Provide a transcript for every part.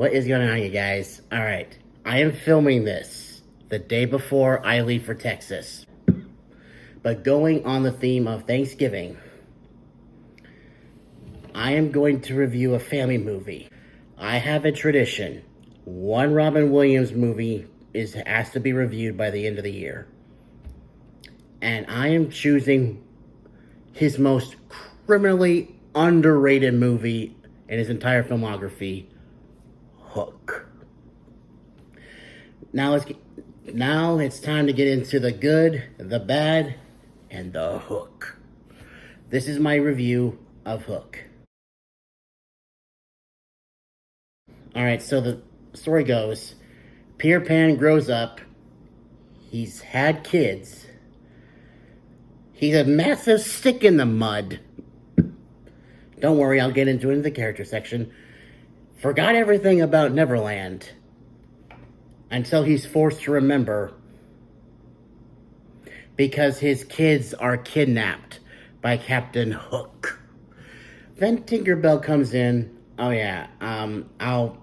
What is going on, you guys? Alright, I am filming this the day before I leave for Texas. But going on the theme of Thanksgiving, I am going to review a family movie. I have a tradition. One Robin Williams movie has to be reviewed by the end of the year. And I am choosing his most criminally underrated movie in his entire filmography, Hook. Now it's time to get into the good, the bad, and the hook. This is my review of Hook. Alright, so the story goes, Peter Pan grows up, he's had kids, he's a massive stick in the mud. Don't worry, I'll get into it in the character section. Forgot everything about Neverland until he's forced to remember because his kids are kidnapped by Captain Hook. Then Tinkerbell comes in. Oh yeah, I'll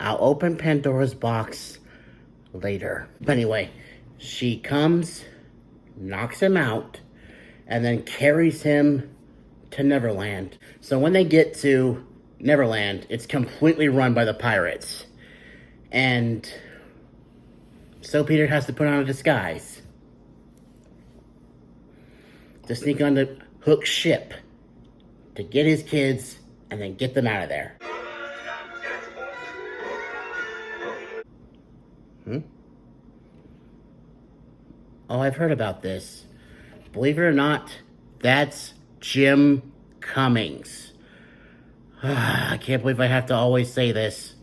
open Pandora's box later. But anyway, she comes, knocks him out, and then carries him to Neverland. So when they get to Neverland, it's completely run by the pirates. And so Peter has to put on a disguise to sneak onto Hook's ship to get his kids and then get them out of there. Oh, I've heard about this. Believe it or not, that's Jim Cummings. I can't believe I have to always say this.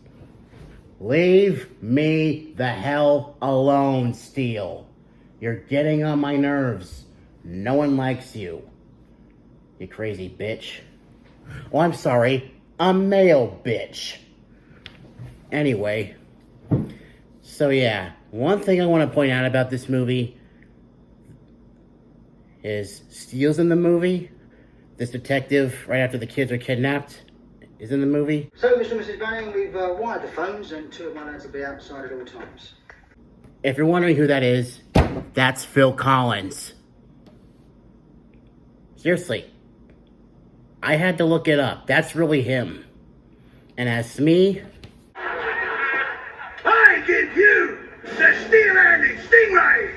Leave me the hell alone, Steel. You're getting on my nerves. No one likes you. You crazy bitch. Oh, I'm sorry. A male bitch. Anyway. So yeah, one thing I want to point out about this movie is Steele's in the movie. This detective, right after the kids are kidnapped, is in the movie. So, Mr. and Mrs. Banning, we've wired the phones and two of my lads will be outside at all times. If you're wondering who that is, that's Phil Collins. Seriously. I had to look it up. That's really him. And as me, I give you the Steel Landing Stingray,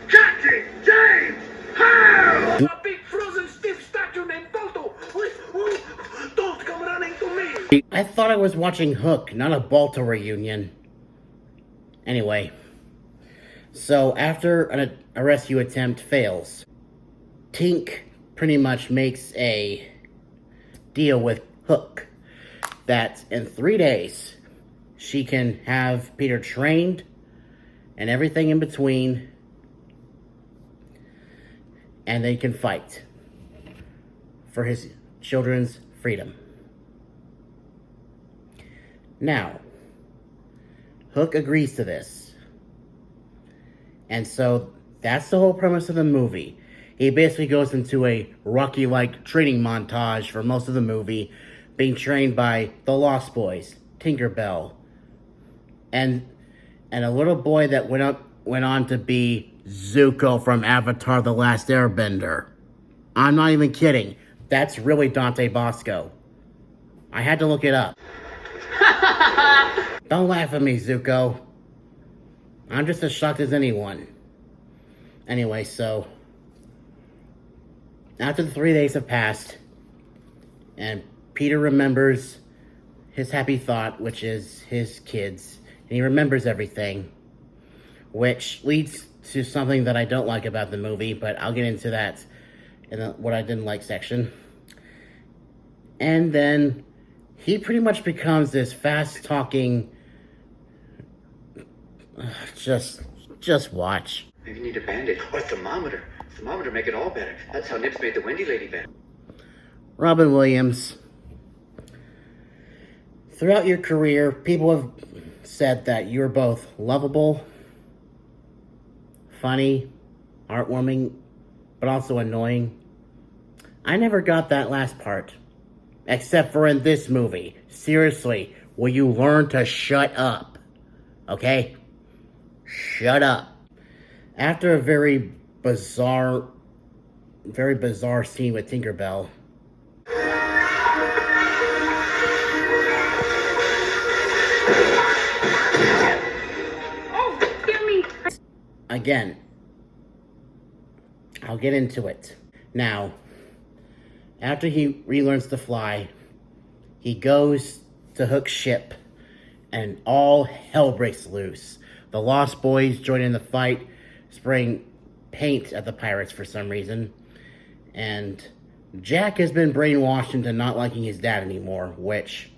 Captain James Howe! A big frozen stiff statue named Balto. Don't come running to me. I thought I was watching Hook, not a Balto reunion. Anyway. So after a rescue attempt fails, Tink pretty much makes a deal with Hook that in 3 days she can have Peter trained and everything in between, and they can fight for his children's freedom. Now, Hook agrees to this. And so that's the whole premise of the movie. He basically goes into a Rocky-like training montage for most of the movie, being trained by the Lost Boys, Tinkerbell, and a little boy that went on to be Zuko from Avatar: The Last Airbender. I'm not even kidding. That's really Dante Bosco. I had to look it up. Don't laugh at me, Zuko. I'm just as shocked as anyone. Anyway, so after the 3 days have passed, and Peter remembers his happy thought, which is his kids, and he remembers everything, which leads to something that I don't like about the movie, but I'll get into that in the what I didn't like section. And then he pretty much becomes this fast-talking, just watch. Maybe you need a Band-Aid or a thermometer. Thermometer make it all better. That's how Nips made the Wendy Lady better. Robin Williams. Throughout your career, people have said that you're both lovable, funny, heartwarming, but also annoying. I never got that last part. Except for in this movie. Seriously, will you learn to shut up? Okay? Shut up. After a very bizarre scene with Tinkerbell, Oh, give me. again, I'll get into it. Now, after he relearns to fly, he goes to Hook's ship, and all hell breaks loose. The Lost Boys join in the fight, spraying paint at the pirates for some reason. And Jack has been brainwashed into not liking his dad anymore, which...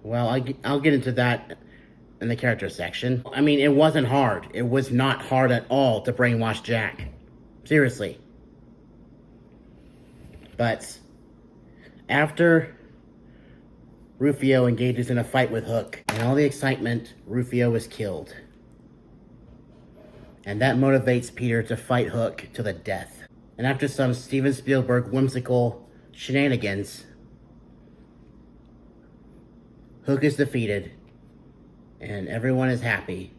well, I'll get into that in the character section. I mean, it wasn't hard. It was not hard at all to brainwash Jack. Seriously. But after Rufio engages in a fight with Hook, and all the excitement, Rufio is killed. And that motivates Peter to fight Hook to the death. And after some Steven Spielberg whimsical shenanigans, Hook is defeated, and everyone is happy.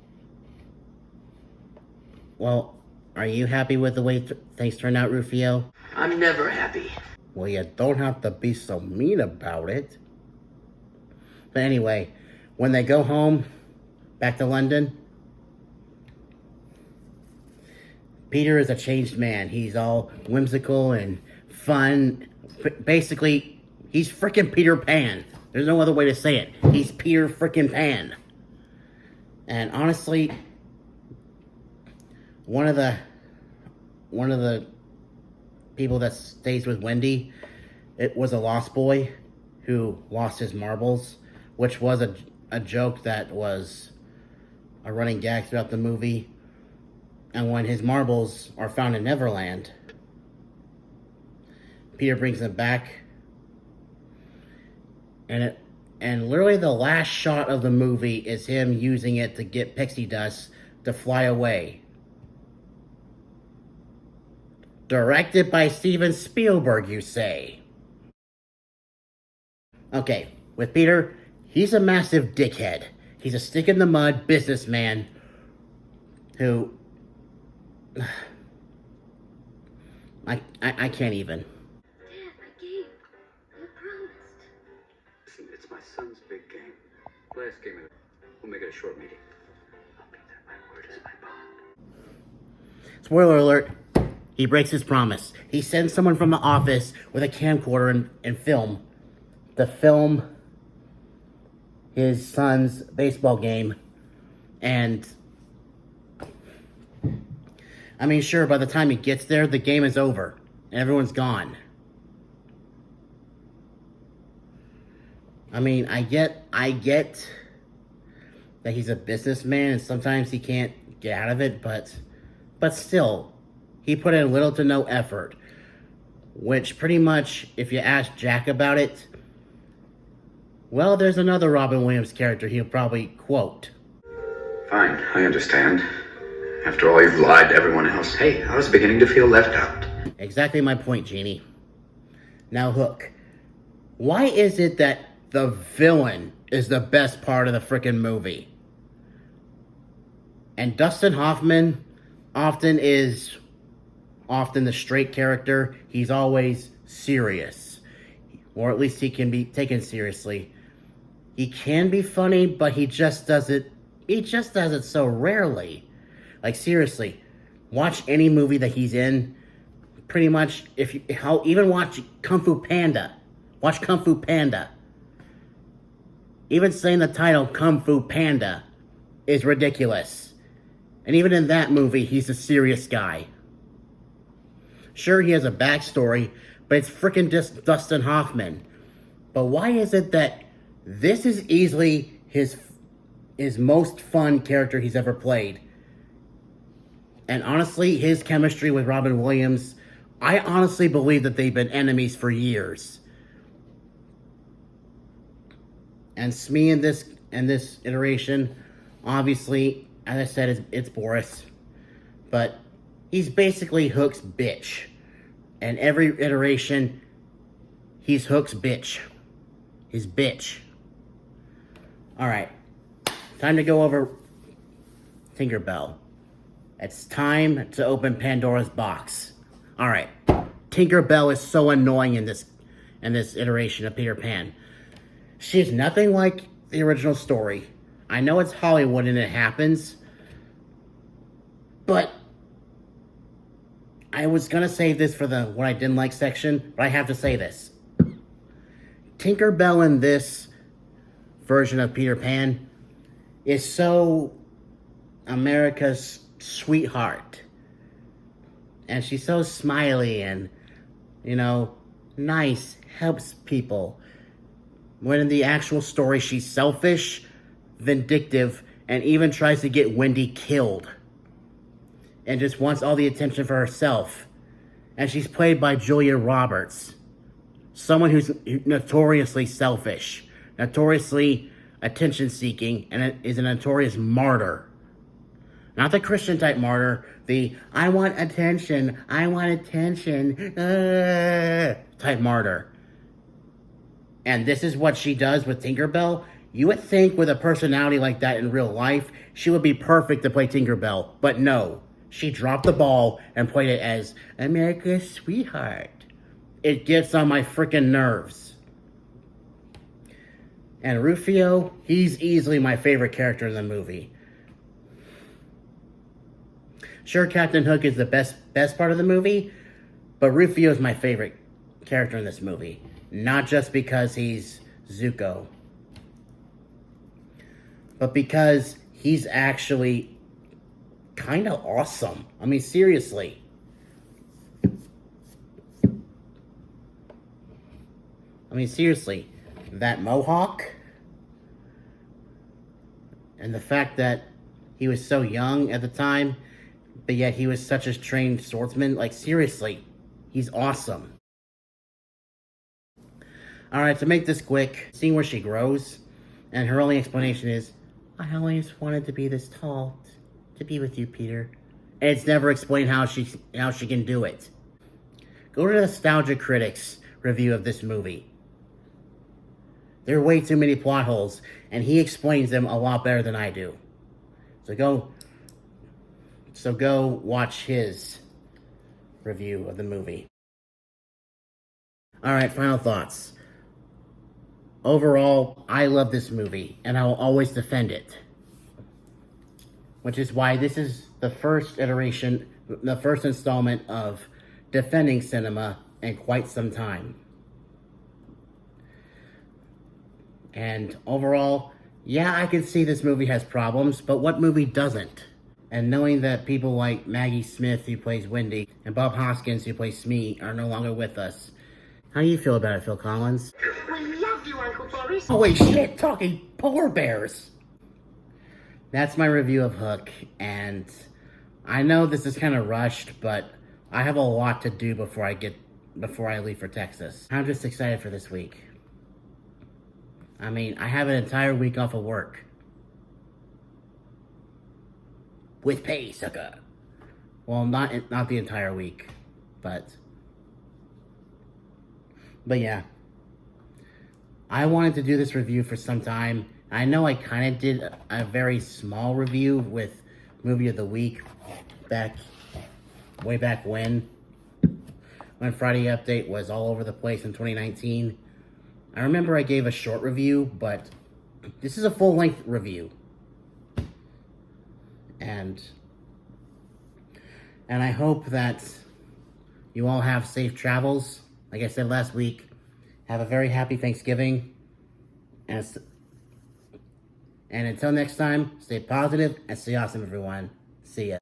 Well, are you happy with the way things turned out, Rufio? I'm never happy. Well, you don't have to be so mean about it. But anyway, when they go home, back to London, Peter is a changed man. He's all whimsical and fun. Basically, he's frickin' Peter Pan. There's no other way to say it. He's Peter frickin' Pan. And honestly, one of the people that stays with Wendy, it was a lost boy who lost his marbles, which was a joke that was a running gag throughout the movie. And when his marbles are found in Neverland, Peter brings them back. And literally the last shot of the movie is him using it to get pixie dust to fly away. Directed by Steven Spielberg, you say? Okay, with Peter, he's a massive dickhead. He's a stick-in-the-mud businessman who... I can't even. Dad, I gave. I promised. Listen, it's my son's big game. Last game, we'll make it a short meeting. I'll be there. My word is my bond. Spoiler alert, he breaks his promise. He sends someone from the office with a camcorder and film to film his son's baseball game. And I mean, sure, by the time he gets there, the game is over and everyone's gone. I mean, I get that he's a businessman and sometimes he can't get out of it, but still, he put in little to no effort, which pretty much, if you ask Jack about it, well, there's another Robin Williams character he'll probably quote. Fine, I understand. After all, you've lied to everyone else. Hey, I was beginning to feel left out. Exactly my point, Jeannie. Now, Hook. Why is it that the villain is the best part of the frickin' movie? And Dustin Hoffman often the straight character. He's always serious. Or at least he can be taken seriously. He can be funny, but he just does it so rarely. Like, seriously, watch any movie that he's in. Pretty much, even watch Kung Fu Panda. Watch Kung Fu Panda. Even saying the title Kung Fu Panda is ridiculous. And even in that movie, he's a serious guy. Sure, he has a backstory, but it's frickin' Dustin Hoffman. But why is it that this is easily his most fun character he's ever played? And honestly, his chemistry with Robin Williams, I honestly believe that they've been enemies for years. And Smee in this iteration, obviously, as I said, it's Boris. But he's basically Hook's bitch. And every iteration, he's Hook's bitch. His bitch. Alright. Time to go over Tinkerbell. It's time to open Pandora's box. Alright. Tinkerbell is so annoying in this iteration of Peter Pan. She's nothing like the original story. I know it's Hollywood and it happens, but I was gonna save this for the what I didn't like section, but I have to say this. Tinkerbell in this version of Peter Pan is so America's sweetheart. And she's so smiley and, you know, nice, helps people. When in the actual story, she's selfish, vindictive, and even tries to get Wendy killed. And just wants all the attention for herself. And she's played by Julia Roberts. Someone who's notoriously selfish, notoriously attention-seeking, and is a notorious martyr. Not the Christian-type martyr, the I want attention type martyr. And this is what she does with Tinkerbell. You would think with a personality like that in real life, she would be perfect to play Tinkerbell. But no, she dropped the ball and played it as America's sweetheart. It gets on my freaking nerves. And Rufio, he's easily my favorite character in the movie. Sure, Captain Hook is the best part of the movie, but Rufio is my favorite character in this movie. Not just because he's Zuko, but because he's actually kind of awesome. I mean, seriously. That mohawk and the fact that he was so young at the time, but yet he was such a trained swordsman. Like, seriously, he's awesome. Alright, to make this quick, seeing where she grows, and her only explanation is, I always wanted to be this tall, to be with you, Peter. And it's never explained how she can do it. Go to Nostalgia Critic's review of this movie. There are way too many plot holes, and he explains them a lot better than I do. So go watch his review of the movie. Alright, final thoughts. Overall, I love this movie, and I will always defend it. Which is why this is the first iteration, the first installment of defending cinema in quite some time. And overall, yeah, I can see this movie has problems, but what movie doesn't? And knowing that people like Maggie Smith, who plays Wendy, and Bob Hoskins, who plays Smee, are no longer with us. How do you feel about it, Phil Collins? We love you, Uncle Boris. Holy shit, talking polar bears! That's my review of Hook, and I know this is kind of rushed, but I have a lot to do before I leave for Texas. I'm just excited for this week. I mean, I have an entire week off of work. With pay, sucker. Well, not the entire week, but yeah. I wanted to do this review for some time. I know I kind of did a very small review with Movie of the Week way back when Friday Update was all over the place in 2019. I remember I gave a short review, but this is a full-length review. And I hope that you all have safe travels. Like I said last week, have a very happy Thanksgiving. And until next time, stay positive and stay awesome, everyone. See ya.